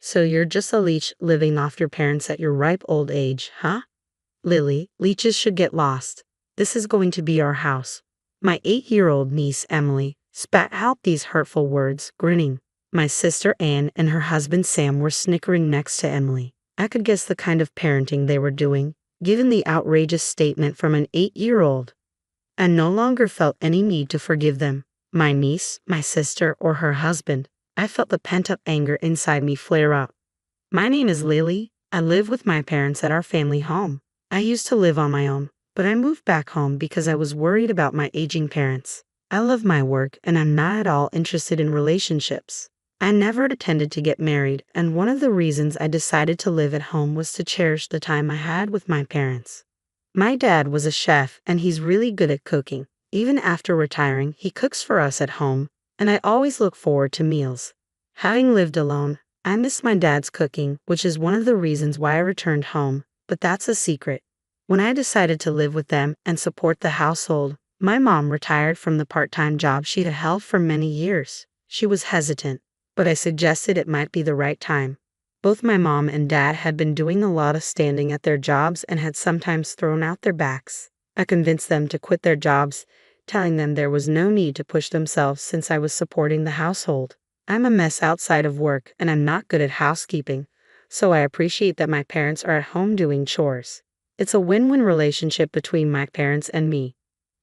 So you're just a leech living off your parents at your ripe old age, huh? Lily, leeches should get lost. This is going to be our house. My 8-year-old niece Emily spat out these hurtful words, grinning. My sister Anne and her husband Sam were snickering next to Emily. I could guess the kind of parenting they were doing, given the outrageous statement from an 8-year-old. I no longer felt any need to forgive them, my niece, my sister, or her husband. I felt the pent-up anger inside me flare up. My name is Lily. I live with my parents at our family home. I used to live on my own, but I moved back home because I was worried about my aging parents. I love my work and I'm not at all interested in relationships. I never intended to get married, and one of the reasons I decided to live at home was to cherish the time I had with my parents. My dad was a chef and he's really good at cooking. Even after retiring, he cooks for us at home, and I always look forward to meals. Having lived alone, I miss my dad's cooking, which is one of the reasons why I returned home, but that's a secret. When I decided to live with them and support the household, my mom retired from the part-time job she'd held for many years. She was hesitant, but I suggested it might be the right time. Both my mom and dad had been doing a lot of standing at their jobs and had sometimes thrown out their backs. I convinced them to quit their jobs, telling them there was no need to push themselves since I was supporting the household. I'm a mess outside of work and I'm not good at housekeeping, so I appreciate that my parents are at home doing chores. It's a win-win relationship between my parents and me.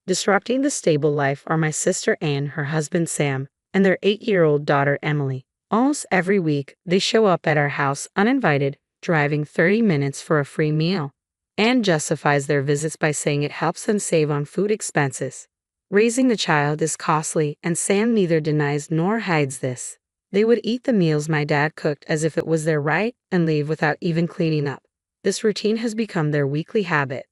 Disrupting the stable life are my sister Anne, her husband Sam, and their 8-year-old daughter Emily. Almost every week, they show up at our house uninvited, driving 30 minutes for a free meal. Anne justifies their visits by saying it helps them save on food expenses. Raising the child is costly, and Sam neither denies nor hides this. They would eat the meals my dad cooked as if it was their right and leave without even cleaning up. This routine has become their weekly habit.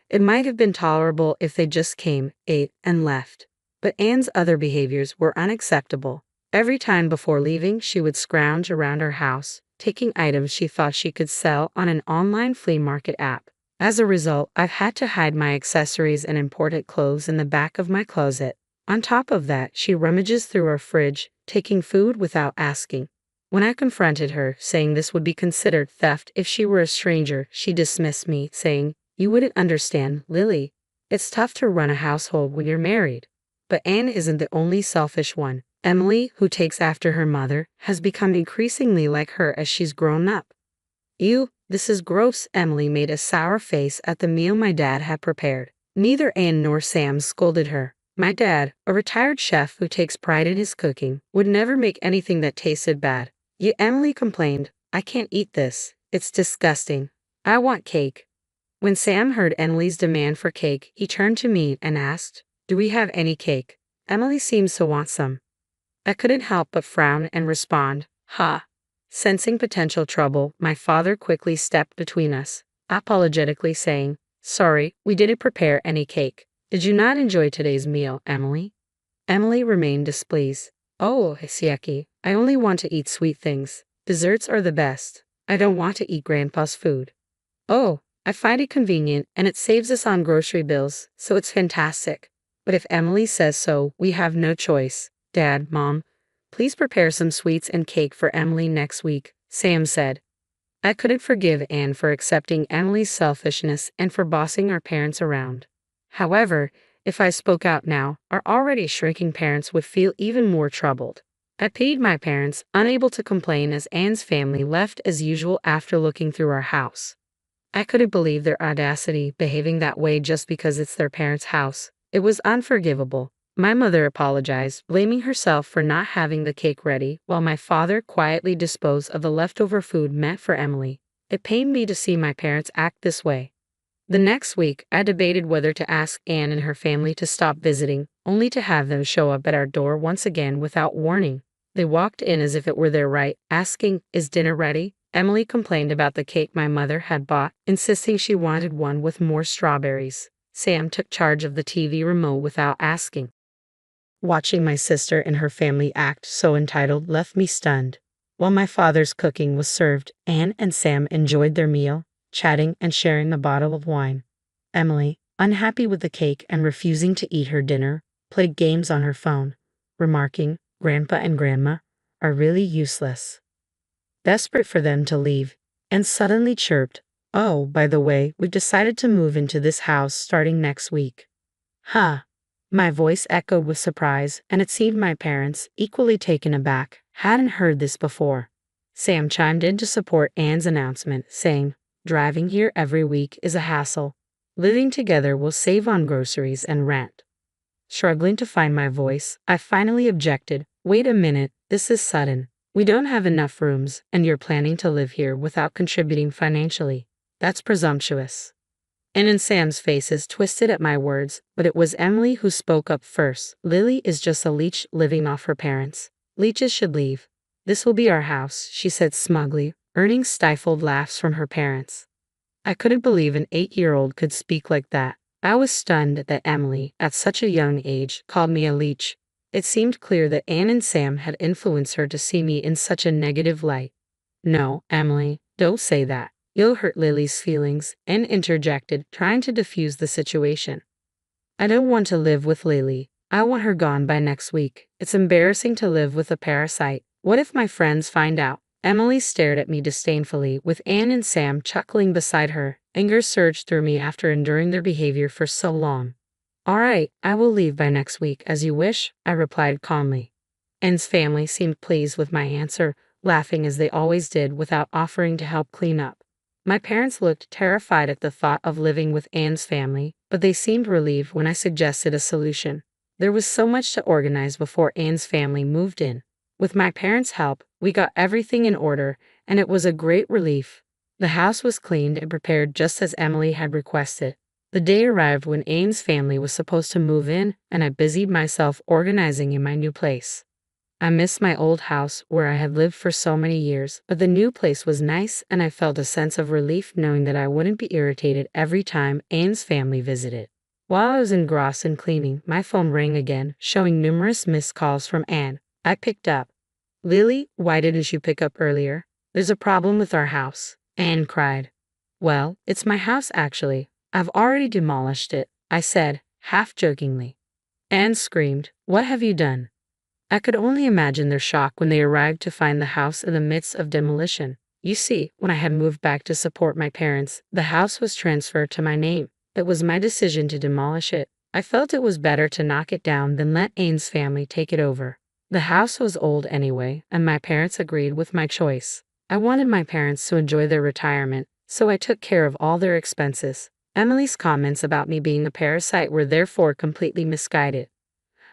It might have been tolerable if they just came, ate, and left. But Anne's other behaviors were unacceptable. Every time before leaving, she would scrounge around our house, taking items she thought she could sell on an online flea market app. As a result, I've had to hide my accessories and imported clothes in the back of my closet. On top of that, she rummages through our fridge, taking food without asking. When I confronted her, saying this would be considered theft if she were a stranger, she dismissed me, saying, "You wouldn't understand, Lily. It's tough to run a household when you're married." But Anne isn't the only selfish one. Emily, who takes after her mother, has become increasingly like her as she's grown up. "Ew, this is gross." Emily made a sour face at the meal my dad had prepared. Neither Anne nor Sam scolded her. My dad, a retired chef who takes pride in his cooking, would never make anything that tasted bad. Yet Emily complained, "I can't eat this. It's disgusting. I want cake." When Sam heard Emily's demand for cake, he turned to me and asked, "Do we have any cake? Emily seems to want some." I couldn't help but frown and respond, "Ha." Sensing potential trouble, my father quickly stepped between us, apologetically saying, "Sorry, we didn't prepare any cake. Did you not enjoy today's meal, Emily?" Emily remained displeased. "Oh, Hisieki, I only want to eat sweet things. Desserts are the best. I don't want to eat Grandpa's food." "Oh, I find it convenient and it saves us on grocery bills, so it's fantastic. But if Emily says so, we have no choice." "Dad, Mom, please prepare some sweets and cake for Emily next week," Sam said. I couldn't forgive Anne for accepting Emily's selfishness and for bossing our parents around. However, if I spoke out now, our already shrinking parents would feel even more troubled. I pitied my parents, unable to complain as Anne's family left as usual after looking through our house. I couldn't believe their audacity, behaving that way just because it's their parents' house. It was unforgivable. My mother apologized, blaming herself for not having the cake ready, while my father quietly disposed of the leftover food meant for Emily. It pained me to see my parents act this way. The next week, I debated whether to ask Anne and her family to stop visiting, only to have them show up at our door once again without warning. They walked in as if it were their right, asking, "Is dinner ready?" Emily complained about the cake my mother had bought, insisting she wanted one with more strawberries. Sam took charge of the TV remote without asking. Watching my sister and her family act so entitled left me stunned. While my father's cooking was served, Anne and Sam enjoyed their meal, chatting and sharing a bottle of wine. Emily, unhappy with the cake and refusing to eat her dinner, played games on her phone, remarking, "Grandpa and Grandma are really useless." desperate for them to leave, and suddenly chirped, "Oh, by the way, we've decided to move into this house starting next week." Huh. My voice echoed with surprise, and it seemed my parents, equally taken aback, hadn't heard this before. Sam chimed in to support Anne's announcement, saying, "Driving here every week is a hassle. Living together will save on groceries and rent." Struggling to find my voice, I finally objected. "Wait a minute, this is sudden. We don't have enough rooms, and you're planning to live here without contributing financially. That's presumptuous." Anne and Sam's faces twisted at my words, but it was Emily who spoke up first. "Lily is just a leech living off her parents. Leeches should leave. This will be our house," she said smugly, earning stifled laughs from her parents. I couldn't believe an 8-year-old could speak like that. I was stunned that Emily, at such a young age, called me a leech. It seemed clear that Anne and Sam had influenced her to see me in such a negative light. "No, Emily, don't say that. You'll hurt Lily's feelings," Anne interjected, trying to defuse the situation. "I don't want to live with Lily. I want her gone by next week. It's embarrassing to live with a parasite. What if my friends find out?" Emily stared at me disdainfully, with Anne and Sam chuckling beside her. Anger surged through me after enduring their behavior for so long. "All right, I will leave by next week, as you wish," I replied calmly. Anne's family seemed pleased with my answer, laughing as they always did without offering to help clean up. My parents looked terrified at the thought of living with Anne's family, but they seemed relieved when I suggested a solution. There was so much to organize before Anne's family moved in. With my parents' help, we got everything in order, and it was a great relief. The house was cleaned and prepared just as Emily had requested. The day arrived when Anne's family was supposed to move in, and I busied myself organizing in my new place. I missed my old house where I had lived for so many years, but the new place was nice, and I felt a sense of relief knowing that I wouldn't be irritated every time Anne's family visited. While I was engrossed in cleaning, my phone rang again, showing numerous missed calls from Anne. I picked up. "Lily, why didn't you pick up earlier? There's a problem with our house," Anne cried. "Well, it's my house actually. I've already demolished it," I said, half jokingly. Anne screamed, "What have you done?" I could only imagine their shock when they arrived to find the house in the midst of demolition. You see, when I had moved back to support my parents, the house was transferred to my name. It was my decision to demolish it. I felt it was better to knock it down than let Anne's family take it over. The house was old anyway, and my parents agreed with my choice. I wanted my parents to enjoy their retirement, so I took care of all their expenses. Emily's comments about me being a parasite were therefore completely misguided.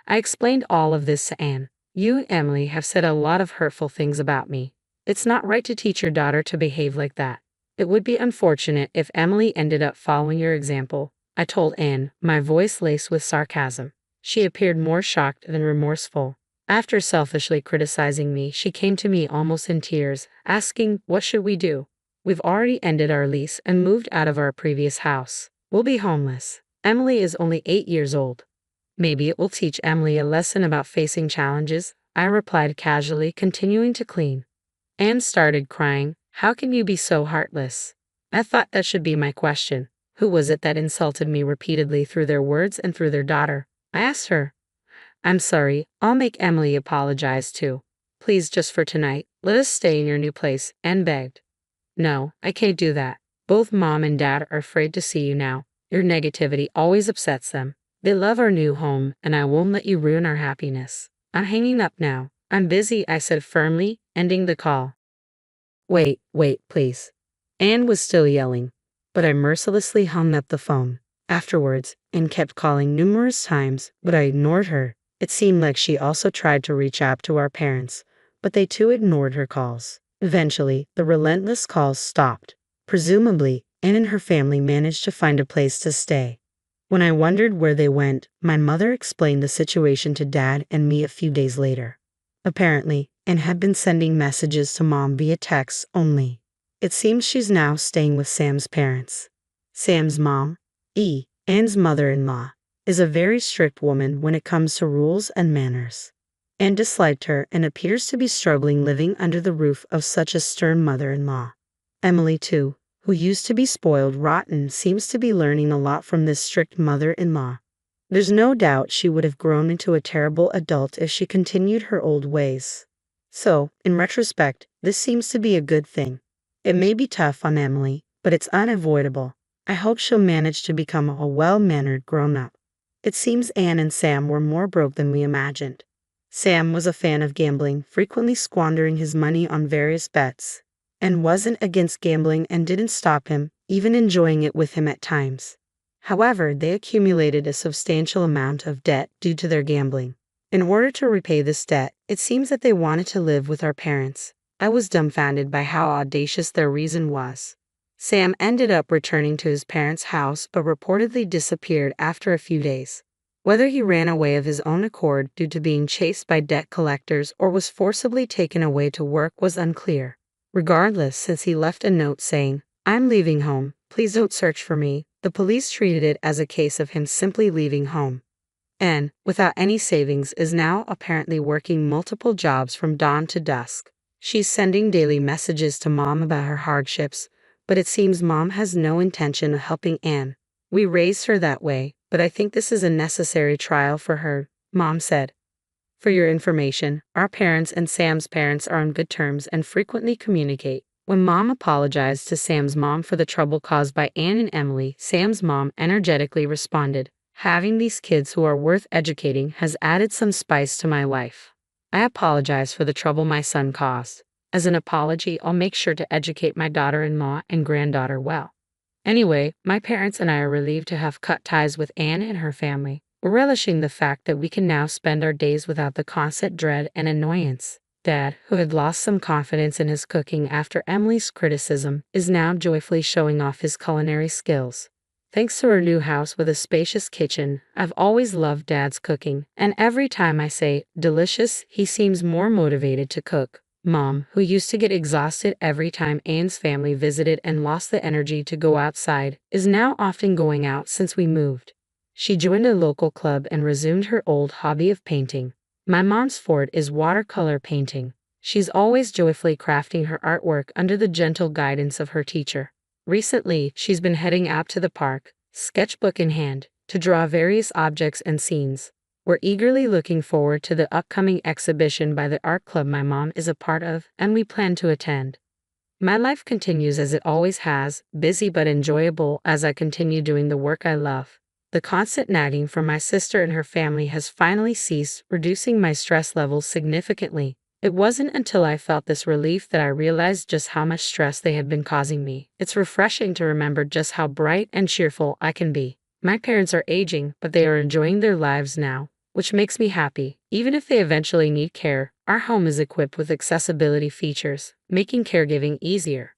I explained all of this to Anne. "You and Emily have said a lot of hurtful things about me. It's not right to teach your daughter to behave like that. It would be unfortunate if Emily ended up following your example," I told Anne, my voice laced with sarcasm. She appeared more shocked than remorseful. After selfishly criticizing me, she came to me almost in tears, asking, "What should we do? We've already ended our lease and moved out of our previous house. We'll be homeless. Emily is only 8 years old." "Maybe it will teach Emily a lesson about facing challenges," I replied casually, continuing to clean. Anne started crying. "How can you be so heartless?" I thought that should be my question. Who was it that insulted me repeatedly through their words and through their daughter? I asked her. "I'm sorry, I'll make Emily apologize too. Please, just for tonight, let us stay in your new place," Anne begged. "No, I can't do that. Both Mom and Dad are afraid to see you now. Your negativity always upsets them. They love our new home, and I won't let you ruin our happiness. I'm hanging up now. I'm busy," I said firmly, ending the call. Wait, please." Anne was still yelling, but I mercilessly hung up the phone. Afterwards, Anne kept calling numerous times, but I ignored her. It seemed like she also tried to reach out to our parents, but they too ignored her calls. Eventually, the relentless calls stopped. Presumably, Anne and her family managed to find a place to stay. When I wondered where they went, my mother explained the situation to Dad and me a few days later. Apparently, Anne had been sending messages to Mom via text only. It seems she's now staying with Sam's parents. Sam's mom, Anne's mother-in-law, is a very strict woman when it comes to rules and manners. Anne disliked her and appears to be struggling living under the roof of such a stern mother-in-law. Emily, too, who used to be spoiled rotten, seems to be learning a lot from this strict mother-in-law. There's no doubt she would have grown into a terrible adult if she continued her old ways. So, in retrospect, this seems to be a good thing. It may be tough on Emily, but it's unavoidable. I hope she'll manage to become a well-mannered grown-up. It seems Anne and Sam were more broke than we imagined. Sam was a fan of gambling, frequently squandering his money on various bets, and wasn't against gambling and didn't stop him, even enjoying it with him at times. However, they accumulated a substantial amount of debt due to their gambling. In order to repay this debt, it seems that they wanted to live with our parents. I was dumbfounded by how audacious their reason was. Sam ended up returning to his parents' house but reportedly disappeared after a few days. Whether he ran away of his own accord due to being chased by debt collectors or was forcibly taken away to work was unclear. Regardless, since he left a note saying, "I'm leaving home, please don't search for me," the police treated it as a case of him simply leaving home. Anne, without any savings, is now apparently working multiple jobs from dawn to dusk. She's sending daily messages to Mom about her hardships, but it seems Mom has no intention of helping Anne. "We raised her that way, but I think this is a necessary trial for her," Mom said. For your information, our parents and Sam's parents are on good terms and frequently communicate. When Mom apologized to Sam's mom for the trouble caused by Anne and Emily, Sam's mom energetically responded, "Having these kids who are worth educating has added some spice to my life. I apologize for the trouble my son caused. As an apology, I'll make sure to educate my daughter-in-law and granddaughter well." Anyway, my parents and I are relieved to have cut ties with Anne and her family. We're relishing the fact that we can now spend our days without the constant dread and annoyance. Dad, who had lost some confidence in his cooking after Emily's criticism, is now joyfully showing off his culinary skills. Thanks to our new house with a spacious kitchen, I've always loved Dad's cooking, and every time I say delicious, he seems more motivated to cook. Mom, who used to get exhausted every time Anne's family visited and lost the energy to go outside, is now often going out since we moved. She joined a local club and resumed her old hobby of painting. My mom's forte is watercolor painting. She's always joyfully crafting her artwork under the gentle guidance of her teacher. Recently, she's been heading out to the park, sketchbook in hand, to draw various objects and scenes. We're eagerly looking forward to the upcoming exhibition by the art club my mom is a part of, and we plan to attend. My life continues as it always has, busy but enjoyable as I continue doing the work I love. The constant nagging from my sister and her family has finally ceased, reducing my stress levels significantly. It wasn't until I felt this relief that I realized just how much stress they had been causing me. It's refreshing to remember just how bright and cheerful I can be. My parents are aging, but they are enjoying their lives now, which makes me happy. Even if they eventually need care, our home is equipped with accessibility features, making caregiving easier.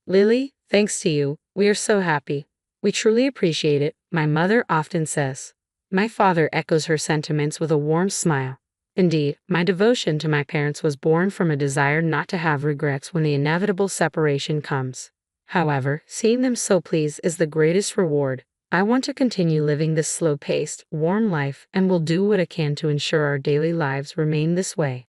"Lily, thanks to you, we are so happy. We truly appreciate it," my mother often says. My father echoes her sentiments with a warm smile. Indeed, my devotion to my parents was born from a desire not to have regrets when the inevitable separation comes. However, seeing them so pleased is the greatest reward. I want to continue living this slow-paced, warm life and will do what I can to ensure our daily lives remain this way.